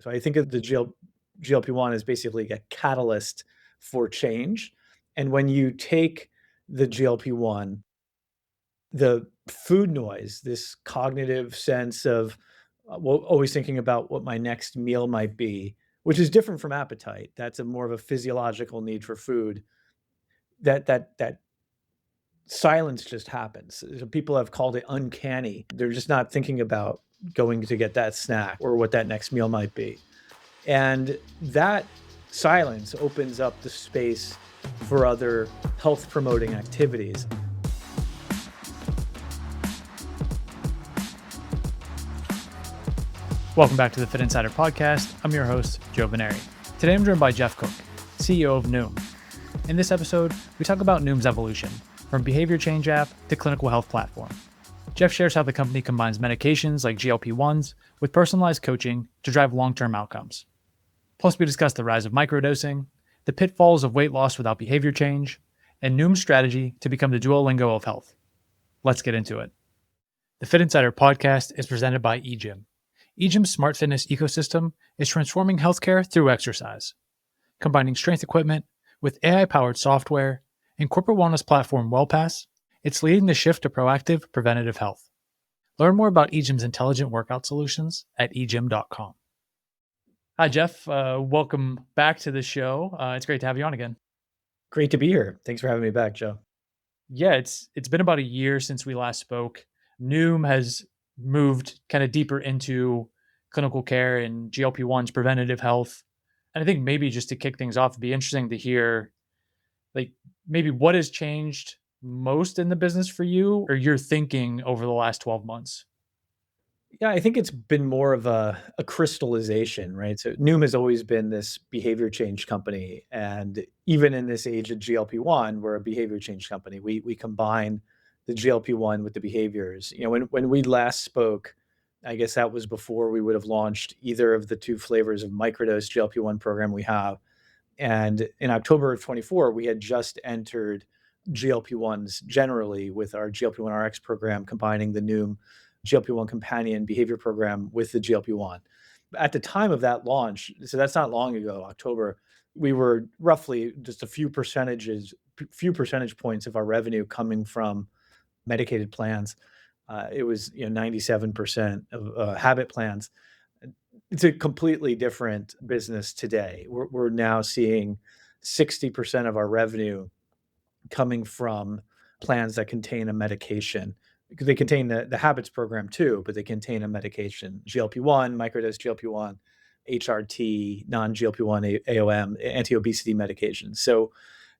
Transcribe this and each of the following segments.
So I think of the GLP-1 as basically a catalyst for change. And when you take the GLP-1, the food noise, this cognitive sense of always thinking about what my next meal might be, which is different from appetite. That's a more of a physiological need for food. That silence just happens. So people have called it uncanny. They're just not thinking about going to get that snack or what that next meal might be. And that silence opens up the space for other health promoting activities. Welcome back to the Fitt Insider Podcast. I'm your host, Joe. Today I'm joined by Geoff Cook, CEO of Noom. In this episode, we talk about Noom's evolution from behavior change app to clinical health platform. Geoff shares how the company combines medications like GLP-1s with personalized coaching to drive long-term outcomes. Plus, we discuss the rise of microdosing, the pitfalls of weight loss without behavior change, and Noom's strategy to become the Duolingo of health. Let's get into it. The Fitt Insider Podcast is presented by EGYM. EGYM's smart fitness ecosystem is transforming healthcare through exercise. Combining strength equipment with AI-powered software and corporate wellness platform WellPass, it's leading the shift to proactive preventative health. Learn more about EGYM's intelligent workout solutions at egym.com. Hi, Geoff. Welcome back to the show. It's great to have you on again. Great to be here. Thanks for having me back, Joe. Yeah, it's been about a year since we last spoke. Noom has moved kind of deeper into clinical care and GLP-1s, preventative health. And I think maybe just to kick things off, it'd be interesting to hear, like, maybe what has changed most in the business for you or your thinking over the last 12 months? Yeah, I think it's been more of a crystallization, right? So Noom has always been this behavior change company. And even in this age of GLP-1, we're a behavior change company. We combine the GLP-1 with the behaviors. You know, when we last spoke, I guess that was before we would have launched either of the two flavors of microdose GLP-1 program we have. And in October of 24, we had just entered GLP-1s generally with our GLP-1 RX program, combining the Noom GLP-1 companion behavior program with the GLP-1. At the time of that launch, so that's not long ago, October, we were roughly just a few percentage points of our revenue coming from medicated plans. It was 97% of habit plans. It's a completely different business today. We're now seeing 60% of our revenue coming from plans that contain a medication. Because they contain the habits program too, but they contain a medication, GLP-1, microdose GLP-1, HRT, non-GLP-1 AOM, anti-obesity medication. So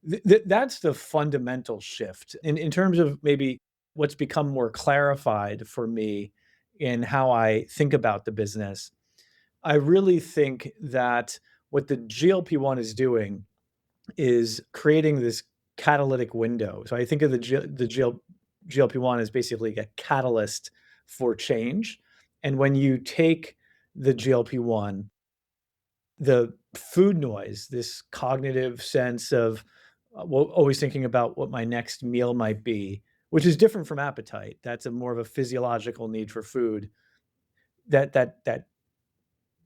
that's the fundamental shift. In terms of maybe what's become more clarified for me in how I think about the business, I really think that what the GLP-1 is doing is creating this catalytic window. So I think of the GLP-1 is basically a catalyst for change. And when you take the GLP-1, the food noise, this cognitive sense of always thinking about what my next meal might be, which is different from appetite. That's a more of a physiological need for food. That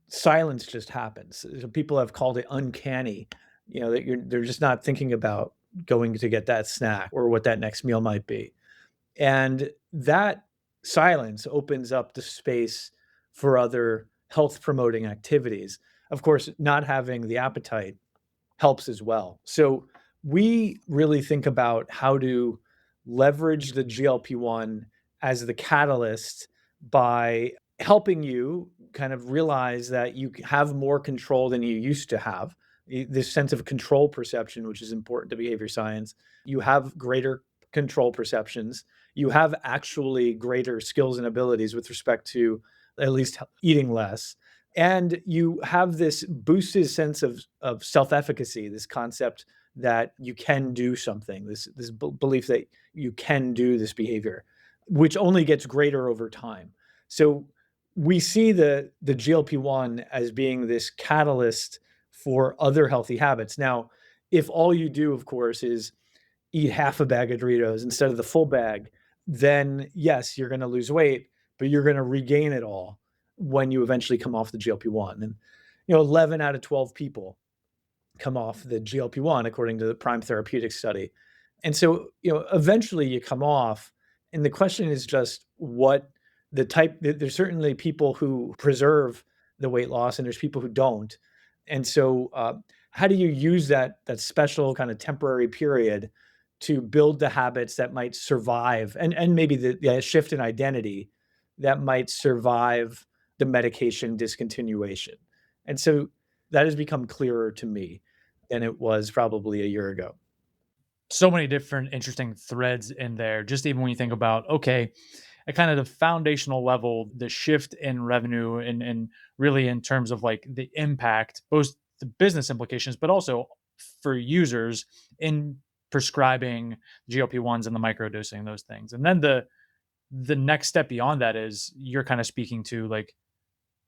silence just happens. So people have called it uncanny. They're just not thinking about going to get that snack or what that next meal might be. And that silence opens up the space for other health promoting activities. Of course, not having the appetite helps as well. So we really think about how to leverage the GLP-1 as the catalyst by helping you kind of realize that you have more control than you used to have. This sense of control perception, which is important to behavior science. You have greater control perceptions. You have actually greater skills and abilities with respect to at least eating less. And you have this boosted sense of self-efficacy, this concept that you can do something, this belief that you can do this behavior, which only gets greater over time. So we see the GLP-1 as being this catalyst for other healthy habits. Now, if all you do, of course, is eat half a bag of Doritos instead of the full bag, then yes, you're going to lose weight, but you're going to regain it all when you eventually come off the GLP-1. 11 out of 12 people come off the GLP-1 according to the Prime Therapeutics study. And so, eventually you come off, and the question is just what the type. There's certainly people who preserve the weight loss, and there's people who don't. And so, how do you use that special kind of temporary period to build the habits that might survive, and maybe the shift in identity that might survive the medication discontinuation? And so that has become clearer to me than it was probably a year ago. So many different interesting threads in there. Just even when you think about, okay, at kind of the foundational level, the shift in revenue and really in terms of like the impact, both the business implications, but also for users in prescribing GLP-1s and the microdosing and those things. And then the next step beyond that is you're kind of speaking to like,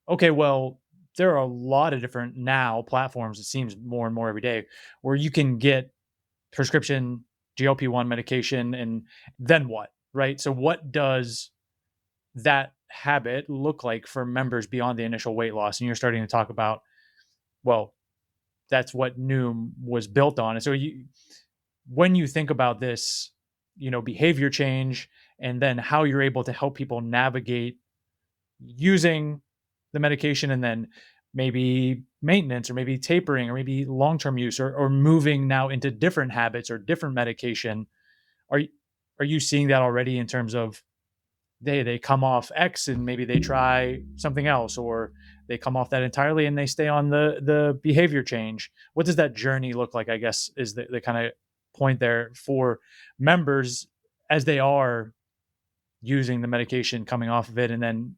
okay, well, there are a lot of different now platforms, it seems more and more every day, where you can get prescription GLP-1 medication, and then what, right? So what does that habit look like for members beyond the initial weight loss? And you're starting to talk about, well, that's what Noom was built on. And so when you think about this, behavior change, and then how you're able to help people navigate using the medication, and then maybe maintenance, or maybe tapering, or maybe long-term use, or moving now into different habits or different medication. Are you, are you seeing that already in terms of they come off X and maybe they try something else, or they come off that entirely and they stay on the behavior change? What does that journey look like, I guess, is the kind of point there for members as they are using the medication, coming off of it, and then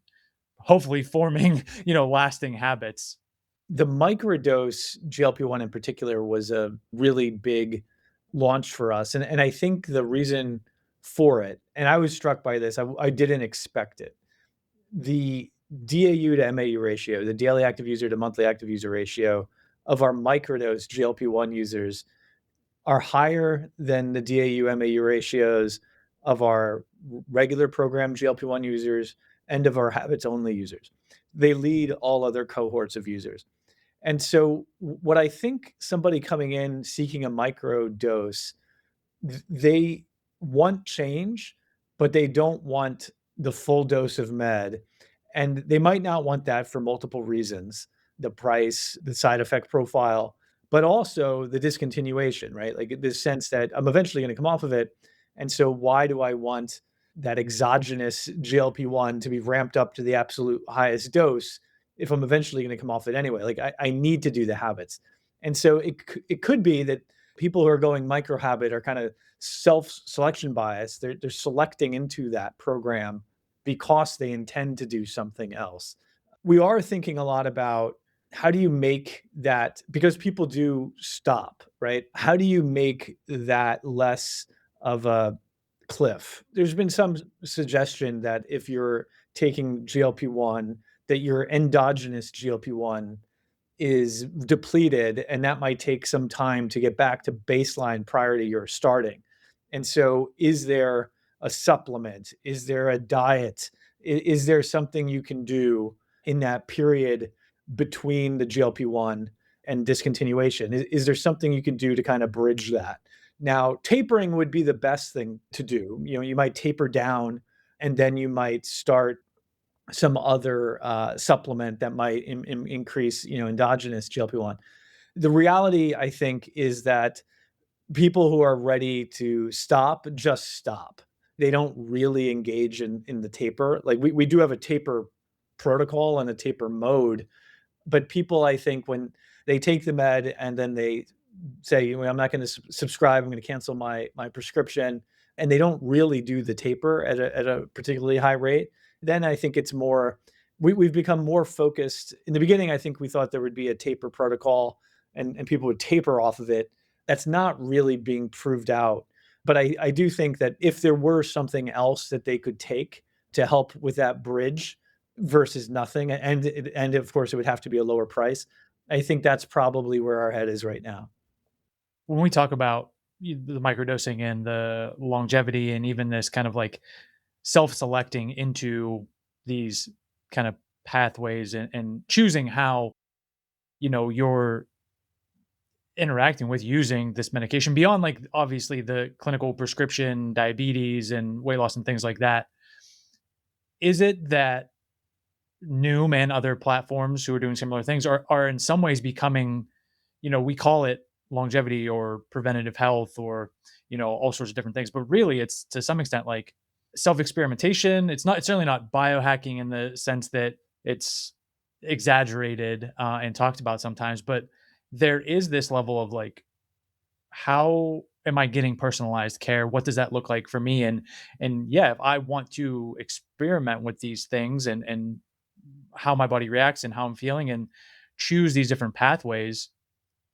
hopefully forming, lasting habits. The microdose GLP-1 in particular was a really big launch for us. And I think the reason for it, and I was struck by this, I didn't expect it. The DAU to MAU ratio, the daily active user to monthly active user ratio of our microdose GLP-1 users are higher than the DAU MAU ratios of our regular program GLP-1 users and of our habits only users. They lead all other cohorts of users. And so, what I think somebody coming in seeking a micro dose, they want change, but they don't want the full dose of med. And they might not want that for multiple reasons: the price, the side effect profile, but also the discontinuation, right? Like this sense that I'm eventually going to come off of it. And so, why do I want that exogenous GLP-1 to be ramped up to the absolute highest dose if I'm eventually going to come off it anyway? Like, I need to do the habits. And so, it could be that people who are going micro habit are kind of self-selection bias. They're selecting into that program because they intend to do something else. We are thinking a lot about how do you make that, because people do stop, right? How do you make that less of a cliff? There's been some suggestion that if you're taking GLP-1, that your endogenous GLP-1 is depleted, and that might take some time to get back to baseline prior to your starting. And so, is there a supplement? Is there a diet? Is there something you can do in that period between the GLP-1 and discontinuation? Is there something you can do to kind of bridge that? Now, tapering would be the best thing to do. You might taper down, and then you might start some other supplement that might increase, endogenous GLP-1. The reality, I think, is that people who are ready to stop just stop. They don't really engage in the taper. Like we do have a taper protocol and a taper mode, but people, I think, when they take the med and then they say, I'm not going to subscribe, I'm going to cancel my prescription, and they don't really do the taper at a particularly high rate, then I think it's more, we've become more focused. In the beginning, I think we thought there would be a taper protocol and people would taper off of it. That's not really being proved out. But I do think that if there were something else that they could take to help with that bridge versus nothing, and of course it would have to be a lower price, I think that's probably where our head is right now. When we talk about the microdosing and the longevity, and even this kind of like self-selecting into these kind of pathways, and choosing how you're interacting with using this medication beyond like obviously the clinical prescription diabetes and weight loss and things like that. Is it that Noom and other platforms who are doing similar things are in some ways becoming, we call it longevity or preventative health or, all sorts of different things, but really it's to some extent like self-experimentation. It's certainly not biohacking in the sense that it's exaggerated and talked about sometimes, but there is this level of like, how am I getting personalized care? What does that look like for me? And yeah, if I want to experiment with these things and how my body reacts and how I'm feeling and choose these different pathways,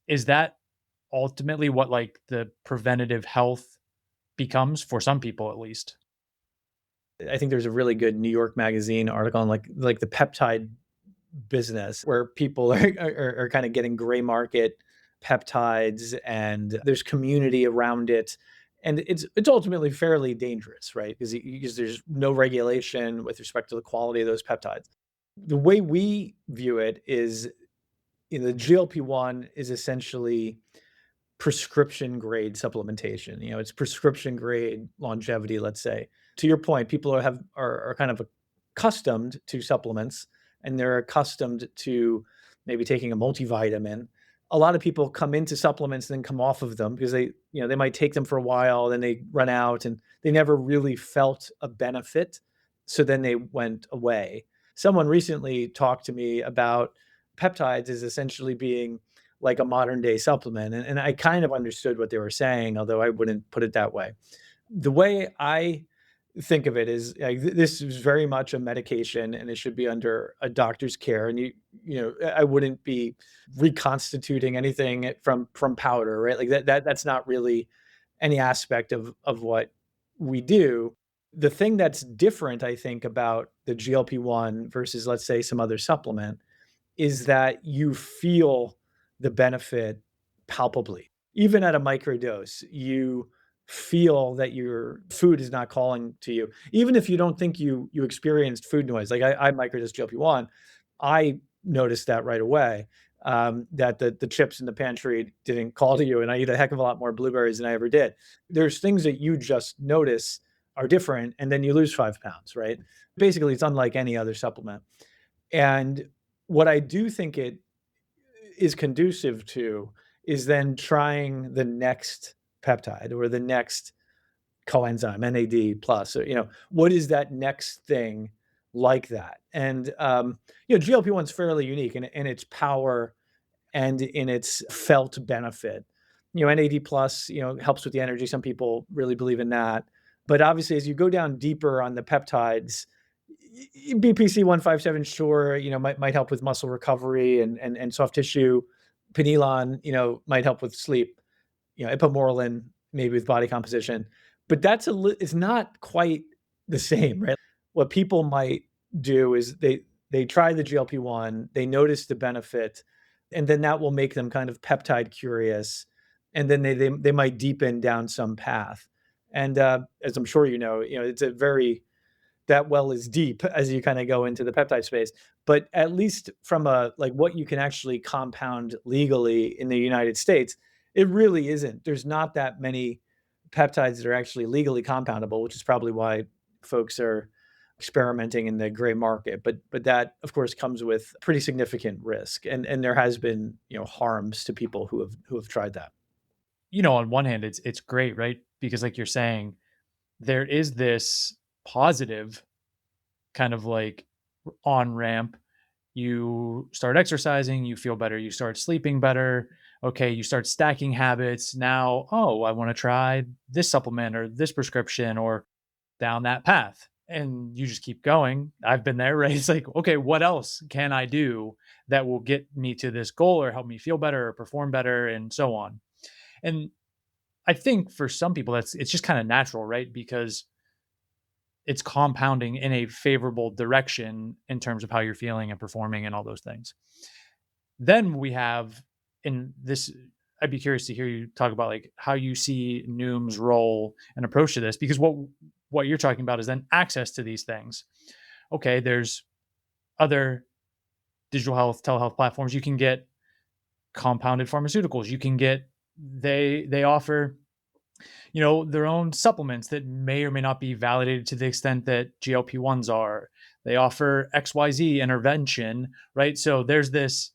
is that ultimately what like the preventative health becomes for some people at least? I think there's a really good New York Magazine article on like the peptide business where people are kind of getting gray market peptides and there's community around it. And it's ultimately fairly dangerous, right? Because there's no regulation with respect to the quality of those peptides. The way we view it is, the GLP-1 is essentially prescription grade supplementation. It's prescription grade longevity, let's say. To your point, people are kind of accustomed to supplements and they're accustomed to maybe taking a multivitamin. A lot of people come into supplements and then come off of them because they might take them for a while, then they run out and they never really felt a benefit. So then they went away. Someone recently talked to me about peptides as essentially being like a modern day supplement. And I kind of understood what they were saying, although I wouldn't put it that way. The way I think of it is like this is very much a medication and it should be under a doctor's care. And I wouldn't be reconstituting anything from powder, right? Like that's not really any aspect of what we do. The thing that's different, I think, about the GLP-1 versus, let's say, some other supplement is that you feel the benefit palpably. Even at a microdose, you feel that your food is not calling to you. Even if you don't think you experienced food noise, like I microdosed GLP-1, I noticed that right away. That the chips in the pantry didn't call to you, and I eat a heck of a lot more blueberries than I ever did. There's things that you just notice are different, and then you lose 5 pounds, right? Basically, it's unlike any other supplement. And what I do think it is conducive to is then trying the next peptide or the next coenzyme, NAD plus, or, what is that next thing like that? And, GLP-1 is fairly unique in its power and in its felt benefit. NAD plus, helps with the energy. Some people really believe in that. But obviously, as you go down deeper on the peptides, BPC 157, sure, might help with muscle recovery and soft tissue. Pinealon, might help with sleep. Ipamorelin maybe with body composition, but it's not quite the same, right? What people might do is they try the GLP-1, they notice the benefit, and then that will make them kind of peptide curious, and then they might deepen down some path. And as I'm sure it's a very that well is deep as you kind of go into the peptide space. But at least from like what you can actually compound legally in the United States, it really isn't. There's not that many peptides that are actually legally compoundable, which is probably why folks are experimenting in the gray market. But that of course comes with pretty significant risk. And there has been, harms to people who have tried that. On one hand, it's great, right? Because like you're saying, there is this positive kind of like on ramp. You start exercising, you feel better, you start sleeping better. Okay, you start stacking habits. Now, oh, I want to try this supplement or this prescription or down that path. And you just keep going. I've been there, right? It's like, okay, what else can I do that will get me to this goal or help me feel better or perform better and so on. And I think for some people it's just kind of natural, right? Because it's compounding in a favorable direction in terms of how you're feeling and performing and all those things. Then we have in this, I'd be curious to hear you talk about like how you see Noom's role and approach to this, because what you're talking about is then access to these things. Okay, there's other digital health, telehealth platforms. You can get compounded pharmaceuticals. You can get, they offer, their own supplements that may or may not be validated to the extent that GLP-1s are. They offer XYZ intervention, right? So there's this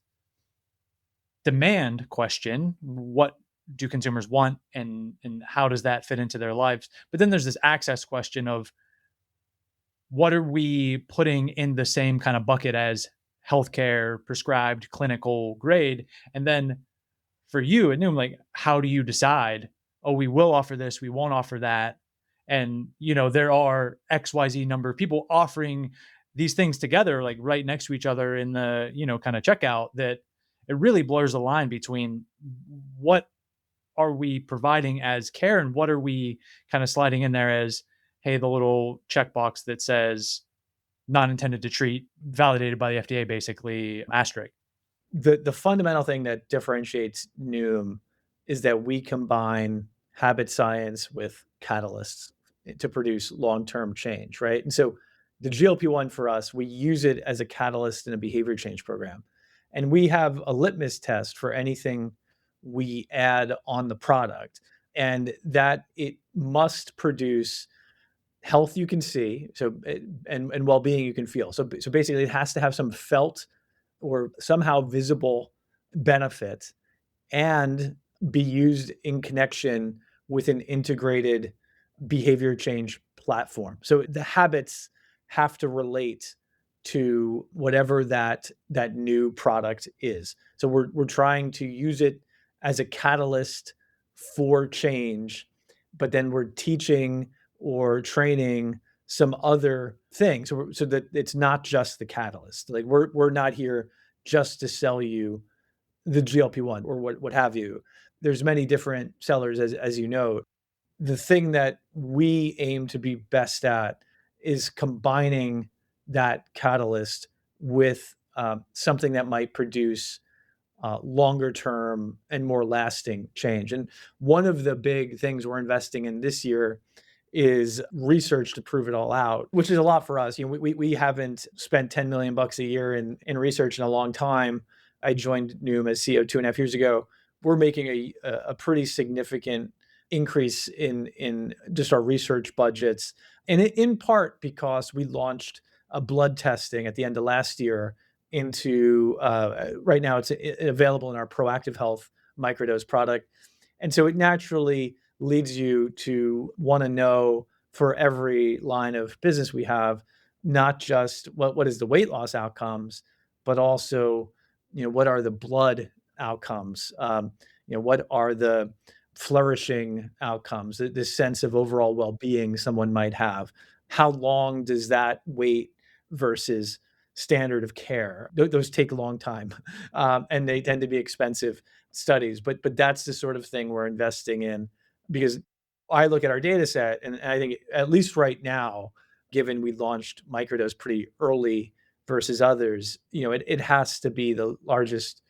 demand question: what do consumers want, and how does that fit into their lives? But then there's this access question of, what are we putting in the same kind of bucket as healthcare prescribed clinical grade? And then for you at Noom, like, how do you decide, oh, we will offer this, we won't offer that? And, there are XYZ number of people offering these things together, like right next to each other in the, kind of checkout, that it really blurs the line between what are we providing as care and what are we kind of sliding in there as, hey, the little checkbox that says not intended to treat, validated by the FDA, basically, asterisk. The fundamental thing that differentiates Noom is that we combine habit science with catalysts to produce long-term change, right? And so the GLP-1 for us, we use it as a catalyst in a behavior change program. And we have a litmus test for anything we add on the product, and that it must produce health you can see, so and well-being you can feel. So basically it has to have some felt or somehow visible benefit and be used in connection with an integrated behavior change platform. So the habits have to relate to whatever that new product is. So we're trying to use it as a catalyst for change, but then we're teaching or training some other things, so that it's not just the catalyst. Like we're not here just to sell you the GLP-1 or what have you. There's many different sellers, as you know. The thing that we aim to be best at is combining that catalyst with something that might produce longer term and more lasting change. And one of the big things we're investing in this year is research to prove it all out, which is a lot for us. We haven't spent 10 million bucks a year in research in a long time. I joined Noom as CEO 2.5 years ago. We're making a pretty significant increase in just our research budgets, and in part because we launched a blood testing at the end of last year into right now it's available in our Proactive Health microdose product, and so it naturally leads you to want to know for every line of business we have, not just what is the weight loss outcomes, but also what are the blood outcomes, what are the flourishing outcomes, this sense of overall well-being someone might have. How long does that wait versus standard of care? Those take a long time, and they tend to be expensive studies. But that's the sort of thing we're investing in, because I look at our data set, and I think at least right now, given we launched microdose pretty early versus others, it has to be the largest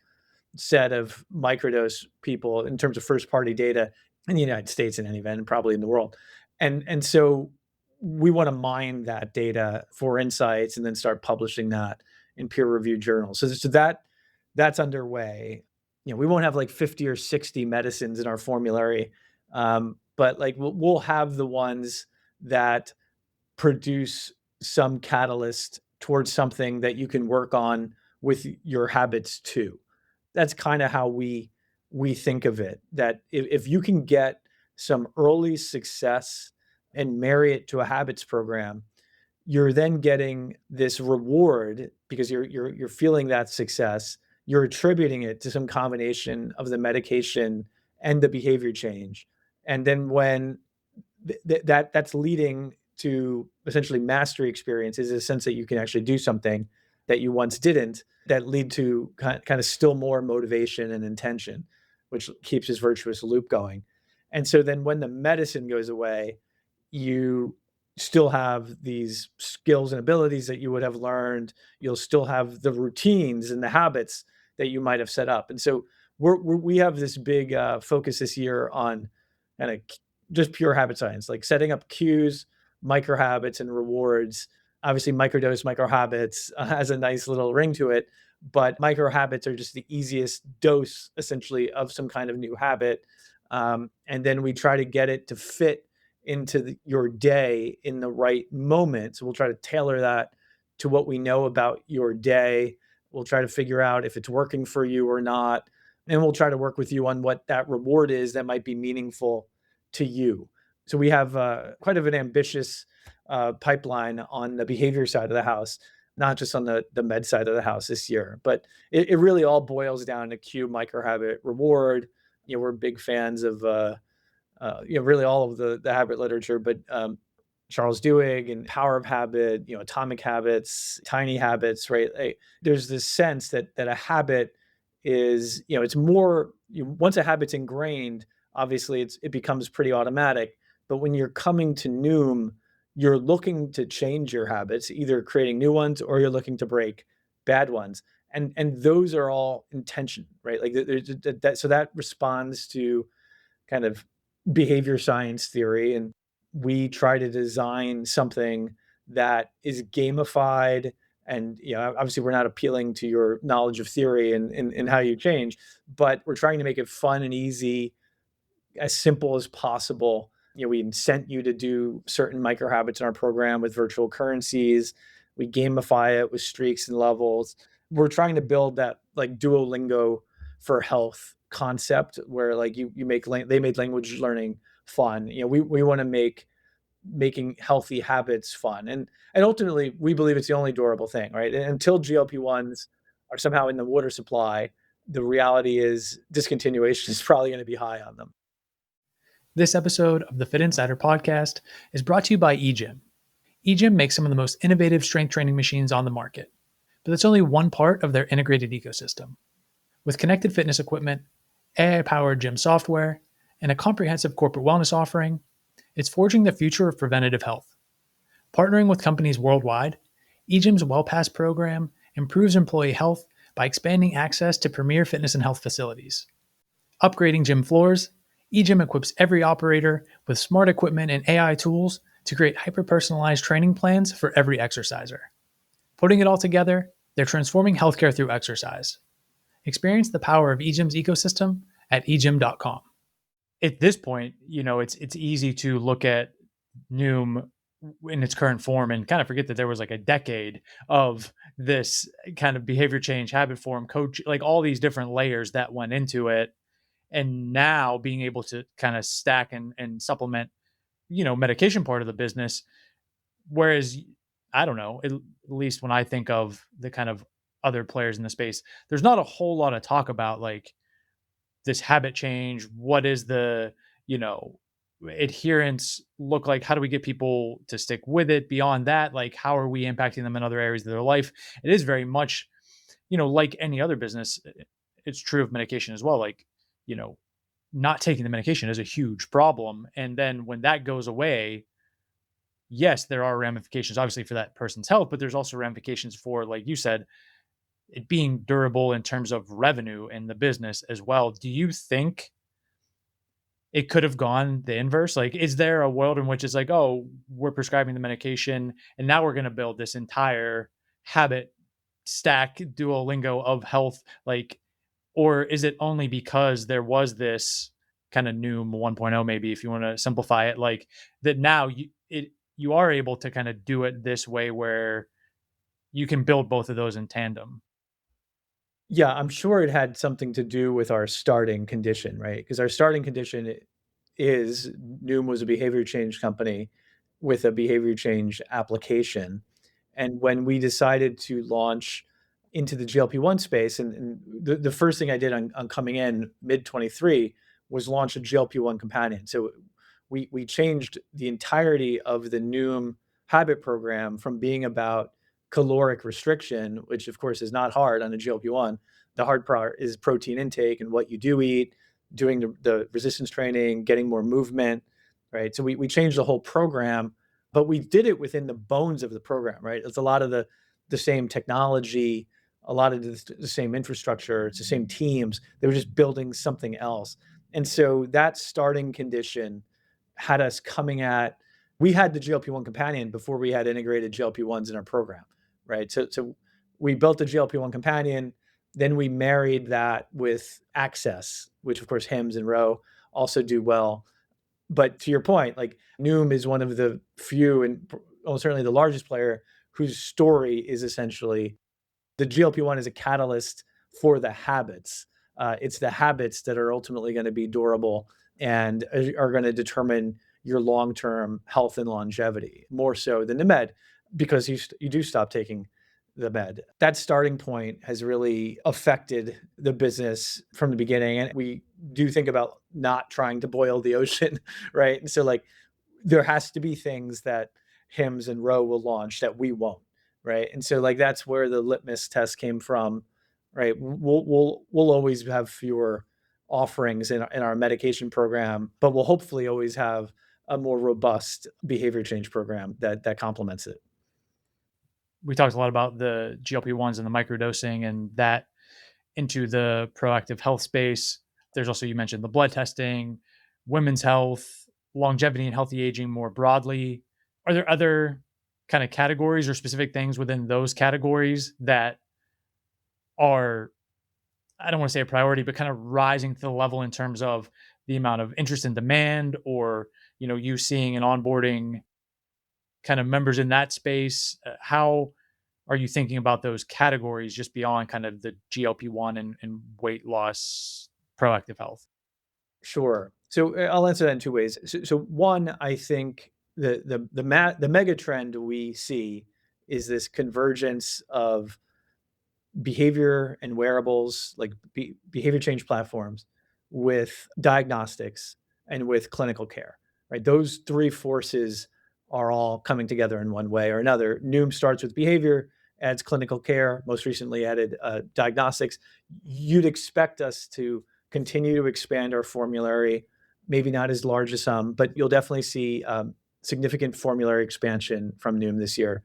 set of microdose people in terms of first party data in the United States in any event, and probably in the world. And so we want to mine that data for insights and then start publishing that in peer reviewed journals. So that's underway. We won't have like 50 or 60 medicines in our formulary, but like we'll have the ones that produce some catalyst towards something that you can work on with your habits too. That's kind of how we think of it, that if you can get some early success and marry it to a habits program, you're then getting this reward because you're feeling that success. You're attributing it to some combination of the medication and the behavior change. And then when that's leading to essentially mastery experiences, a sense that you can actually do something that you once didn't, that lead to kind of still more motivation and intention, which keeps this virtuous loop going. And so then when the medicine goes away, you still have these skills and abilities that you would have learned. You'll still have the routines and the habits that you might have set up. And so we have this big focus this year on kind of just pure habit science, like setting up cues, micro habits, and rewards. Obviously, microdose, micro habits has a nice little ring to it, but micro habits are just the easiest dose essentially of some kind of new habit. And then we try to get it to fit into your day in the right moment. So we'll try to tailor that to what we know about your day. We'll try to figure out if it's working for you or not. And we'll try to work with you on what that reward is that might be meaningful to you. So we have quite of an ambitious pipeline on the behavior side of the house, not just on the med side of the house this year. But it really all boils down to cue, micro habit, reward. We're big fans of really all of the habit literature, but Charles Duhigg and Power of Habit, Atomic Habits, Tiny Habits, right? There's this sense that a habit is, it's more, once a habit's ingrained, obviously it becomes pretty automatic. But when you're coming to Noom, you're looking to change your habits, either creating new ones or you're looking to break bad ones. And those are all intention, right? Like so that responds to kind of behavior science theory. And we try to design something that is gamified. And obviously we're not appealing to your knowledge of theory and how you change, but we're trying to make it fun and easy, as simple as possible. We incent you to do certain micro habits in our program with virtual currencies. We gamify it with streaks and levels. We're trying to build that like Duolingo for health concept where like they made language learning fun. We want to make making healthy habits fun. And ultimately we believe it's the only durable thing, right? And until GLP-1s are somehow in the water supply, the reality is discontinuation is probably going to be high on them. This episode of the Fitt Insider Podcast is brought to you by EGYM. EGYM makes some of the most innovative strength training machines on the market, but that's only one part of their integrated ecosystem. With connected fitness equipment, AI-powered gym software, and a comprehensive corporate wellness offering, it's forging the future of preventative health. Partnering with companies worldwide, EGYM's WellPass program improves employee health by expanding access to premier fitness and health facilities. Upgrading gym floors, EGYM equips every operator with smart equipment and AI tools to create hyper-personalized training plans for every exerciser. Putting it all together, they're transforming healthcare through exercise. Experience the power of EGYM's ecosystem at egym.com. At this point, it's easy to look at Noom in its current form and kind of forget that there was like a decade of this kind of behavior change, habit form, coach, like all these different layers that went into it. And now being able to kind of stack and supplement, medication part of the business. Whereas, I don't know, at least when I think of the kind of other players in the space, there's not a whole lot of talk about like this habit change. What is the, adherence look like? How do we get people to stick with it beyond that? Like, how are we impacting them in other areas of their life? It is very much, like any other business, it's true of medication as well. Like, not taking the medication is a huge problem. And then when that goes away, yes, there are ramifications obviously for that person's health, but there's also ramifications for, like you said, it being durable in terms of revenue in the business as well. Do you think it could have gone the inverse? Like, is there a world in which it's like, oh, we're prescribing the medication and now we're going to build this entire habit stack Duolingo of health? Like, or is it only because there was this kind of Noom 1.0, maybe if you want to simplify it, like that now you are able to kind of do it this way where you can build both of those in tandem? Yeah, I'm sure it had something to do with our starting condition, right? Because our starting condition is Noom was a behavior change company with a behavior change application. And when we decided to launch into the GLP-1 space, and the first thing I did on coming in mid 23 was launch a GLP-1 companion. So we changed the entirety of the Noom habit program from being about caloric restriction, which of course is not hard on a GLP-1. The hard part is protein intake and what you do eat, doing the resistance training, getting more movement, right? So we changed the whole program, but we did it within the bones of the program, right? It's a lot of the same technology, a lot of the same infrastructure, it's the same teams. They were just building something else. And so that starting condition had us coming at, we had the GLP-1 companion before we had integrated GLP-1s in our program, right? So we built a GLP-1 companion, then we married that with access, which of course Hims and Row also do well. But to your point, like Noom is one of the few and almost certainly the largest player whose story is essentially the GLP-1 is a catalyst for the habits. It's the habits that are ultimately going to be durable and are going to determine your long-term health and longevity more so than the med, because you do stop taking the med. That starting point has really affected the business from the beginning, and we do think about not trying to boil the ocean, right? And so like there has to be things that Hims and Row will launch that we won't, right? And so like that's where the litmus test came from, right? We'll always have fewer offerings in our medication program, but we'll hopefully always have a more robust behavior change program that complements it. We talked a lot about the GLP-1s and the microdosing and that into the proactive health space. There's also, you mentioned the blood testing, women's health, longevity and healthy aging more broadly. Are there other kind of categories or specific things within those categories that are, I don't want to say a priority, but kind of rising to the level in terms of the amount of interest and demand, or, you seeing and onboarding kind of members in that space? How are you thinking about those categories just beyond kind of the GLP-1 and weight loss, proactive health? Sure. So I'll answer that in two ways. So one, I think the mega trend we see is this convergence of behavior and wearables, like behavior change platforms, with diagnostics and with clinical care, right? Those three forces are all coming together in one way or another. Noom starts with behavior, adds clinical care, most recently added diagnostics. You'd expect us to continue to expand our formulary, maybe not as large as some, but you'll definitely see significant formulary expansion from Noom this year.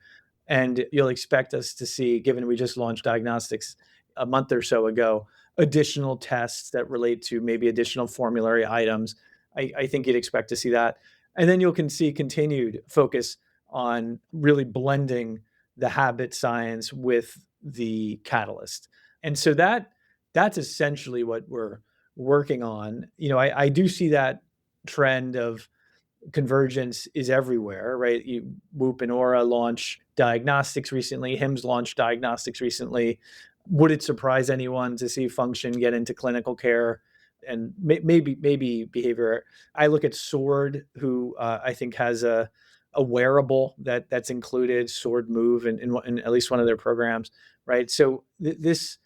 And you'll expect us to see, given we just launched diagnostics a month or so ago, additional tests that relate to maybe additional formulary items. I think you'd expect to see that. And then you can see continued focus on really blending the habit science with the catalyst. And so that's essentially what we're working on. I do see that trend of convergence is everywhere, right? Whoop and Aura launch diagnostics recently. Hims launched diagnostics recently. Would it surprise anyone to see function get into clinical care and maybe behavior? I look at Sword, who I think has a wearable that's included, Sword Move, in at least one of their programs, right? So this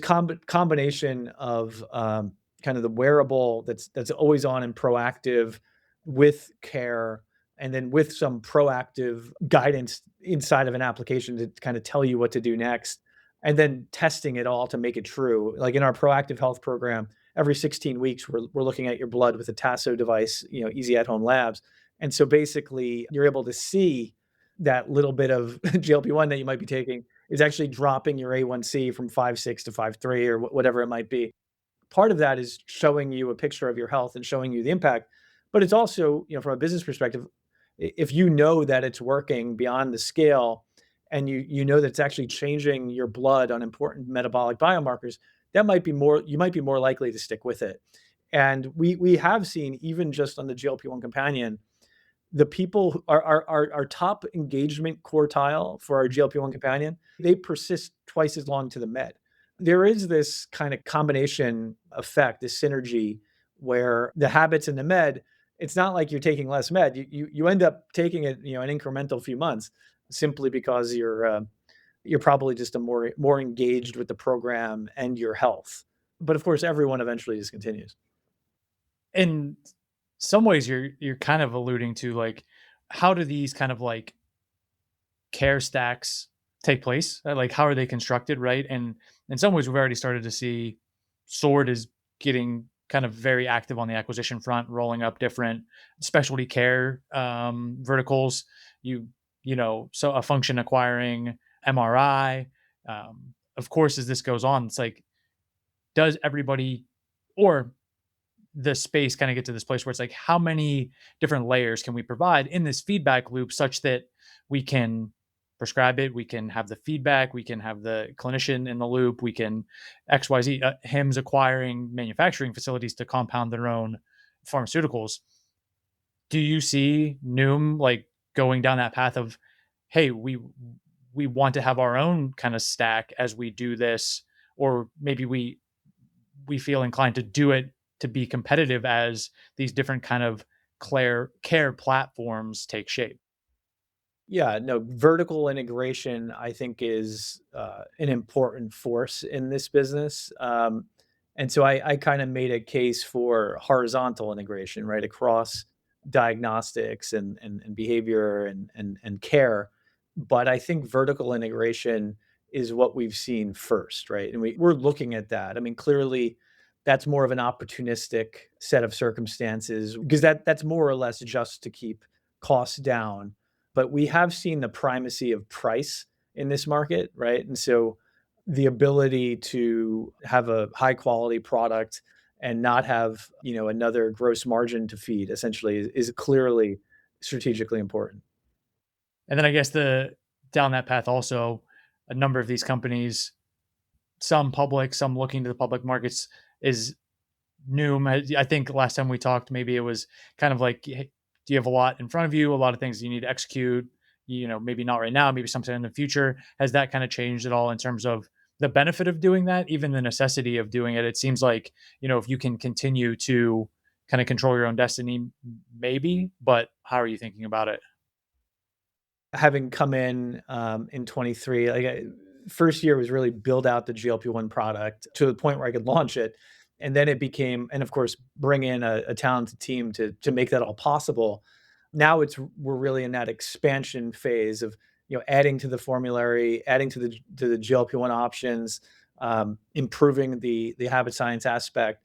combination of kind of the wearable that's always on and proactive with care, and then with some proactive guidance inside of an application to kind of tell you what to do next, and then testing it all to make it true. Like in our proactive health program, every 16 weeks, we're looking at your blood with a Tasso device, easy at home labs. And so basically you're able to see that little bit of GLP-1 that you might be taking is actually dropping your A1C from 5.6 to 5.3 or whatever it might be. Part of that is showing you a picture of your health and showing you the impact. But it's also, from a business perspective, if you know that it's working beyond the scale, and you know that it's actually changing your blood on important metabolic biomarkers, you might be more likely to stick with it. And we have seen, even just on the GLP-1 companion, the people our top engagement quartile for our GLP-1 companion, they persist twice as long to the med. There is this kind of combination effect, this synergy, where the habits and the med, it's not like you're taking less med. You end up taking it, an incremental few months, simply because you're probably just more engaged with the program and your health. But of course, everyone eventually discontinues. In some ways, you're kind of alluding to, like, how do these kind of like care stacks take place? Like, how are they constructed, right? And in some ways, we've already started to see Sword is getting kind of very active on the acquisition front, rolling up different specialty care verticals. So a function acquiring MRI. Of course, as this goes on, it's like, does everybody or the space kind of get to this place where it's like, how many different layers can we provide in this feedback loop such that we can prescribe it. We can have the feedback. We can have the clinician in the loop. We can XYZ. Hims acquiring manufacturing facilities to compound their own pharmaceuticals. Do you see Noom like going down that path of, hey, we want to have our own kind of stack as we do this, or maybe we feel inclined to do it to be competitive as these different kind of care platforms take shape? Yeah, no, vertical integration, I think, is an important force in this business. And so I kind of made a case for horizontal integration, right, across diagnostics and behavior and care. But I think vertical integration is what we've seen first, right? And we're looking at that. I mean, clearly, that's more of an opportunistic set of circumstances because that's more or less just to keep costs down, but we have seen the primacy of price in this market, right? And so the ability to have a high quality product and not have, another gross margin to feed essentially is clearly strategically important. And then I guess the down that path also, a number of these companies, some public, some looking to the public markets, is Noom. I think last time we talked, maybe it was kind of like, hey, do you have a lot in front of you, a lot of things you need to execute? Maybe not right now, maybe sometime in the future. Has that kind of changed at all in terms of the benefit of doing that, even the necessity of doing it? It seems like, if you can continue to kind of control your own destiny, maybe, but how are you thinking about it? Having come in 23, like first year was really build out the GLP-1 product to the point where I could launch it. And then it became, and of course, bring in a talented team to make that all possible. Now we're really in that expansion phase of, adding to the formulary, adding to the GLP-1 options, improving the habit science aspect.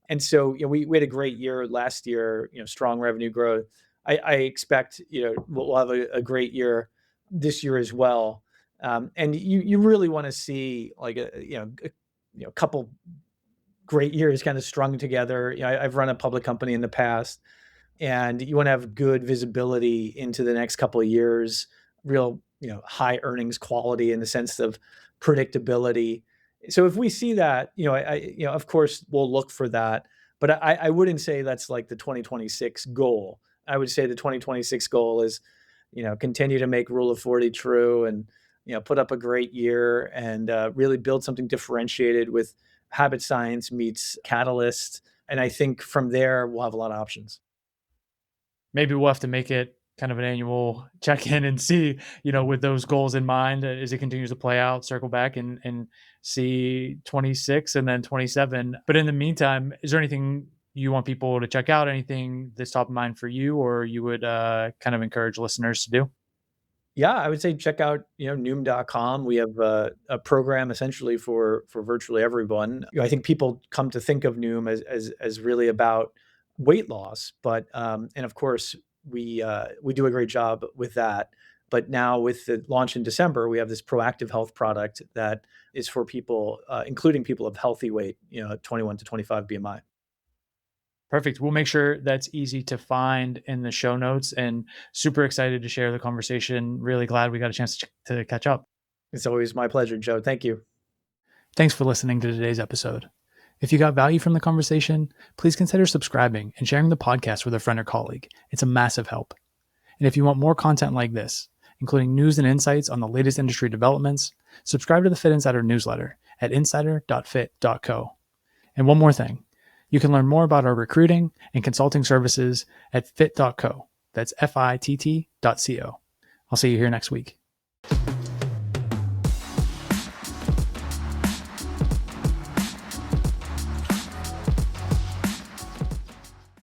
And so, we had a great year last year, strong revenue growth. I expect, we'll have a great year this year as well. And you really want to see like a couple great years kind of strung together. I've run a public company in the past, and you want to have good visibility into the next couple of years, real, high earnings quality in the sense of predictability. So if we see that, of course we'll look for that, but I wouldn't say that's like the 2026 goal. I would say the 2026 goal is, continue to make Rule of 40 true and, put up a great year and really build something differentiated with habit science meets catalyst. And I think from there, we'll have a lot of options. Maybe we'll have to make it kind of an annual check-in and see, with those goals in mind, as it continues to play out, circle back and see 26 and then 27. But in the meantime, is there anything you want people to check out? Anything that's top of mind for you, or you would kind of encourage listeners to do? Yeah, I would say check out, Noom.com. We have a program essentially for virtually everyone. I think people come to think of Noom as really about weight loss, but and of course we do a great job with that. But now with the launch in December, we have this proactive health product that is for people, including people of healthy weight, 21 to 25 BMI. Perfect. We'll make sure that's easy to find in the show notes, and super excited to share the conversation. Really glad we got a chance to catch up. It's always my pleasure, Joe. Thank you. Thanks for listening to today's episode. If you got value from the conversation, please consider subscribing and sharing the podcast with a friend or colleague. It's a massive help. And if you want more content like this, including news and insights on the latest industry developments, subscribe to the Fitt Insider newsletter at insider.fit.co. And one more thing. You can learn more about our recruiting and consulting services at fit.co. That's FITT.co. I'll see you here next week.